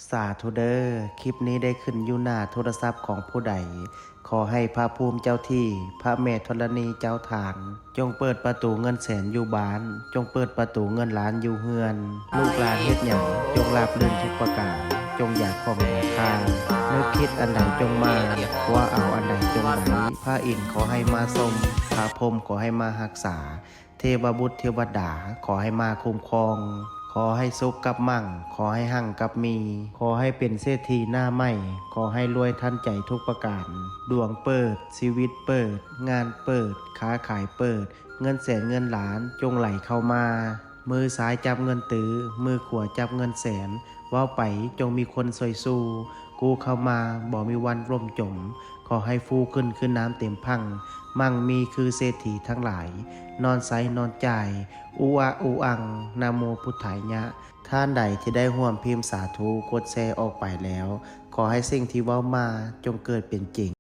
สาธุเดอร์คลิปนี้ได้ขึ้นอยู่หน้าโทรศัพท์ของผู้ใดขอให้พระภูมิเจ้าที่พระแม่ธรณีเจ้าทางจงเปิดประตูเงินแสนอยู่บ้านจงเปิดประตูเงินล้านอยู่เฮือนลูกหลานเฮ็ดหยังจงราบรื่นทุกประการจงอยากของอยากทางนึกคิดอันใดจงมาว่าเอาอันใดจงไหนพระอินทร์ขอให้มาทรงพระพรหมขอให้มารักษาเทวบุตรเทวดาขอให้มาคุ้มครองขอให้สุขกับมั่งขอให้หั่งกับมีขอให้เป็นเศรษฐีหน้าใหม่ขอให้รวยทันใจทุกประการดวงเปิดชีวิตเปิดงานเปิดค้าขายเปิดเงินแสนเงินล้านจงไหลเข้ามามือซ้ายจับเงินตื้อมือขวาจับเงินแสนว่าไปจงมีคนซอยสู้กูเข้ามาบ่มีวันร่มจมขอให้ฟูขึ้นน้ำเต็มพังมั่งมีคือเศรษฐีทั้งหลายนอนไซนอนใจอูอาอูอังนะโมพุทธายะท่านใดที่ได้ร่วมพิมพ์สาธุกดแชร์ออกไปแล้วขอให้สิ่งที่เว้ามาจงเกิดเป็นจริง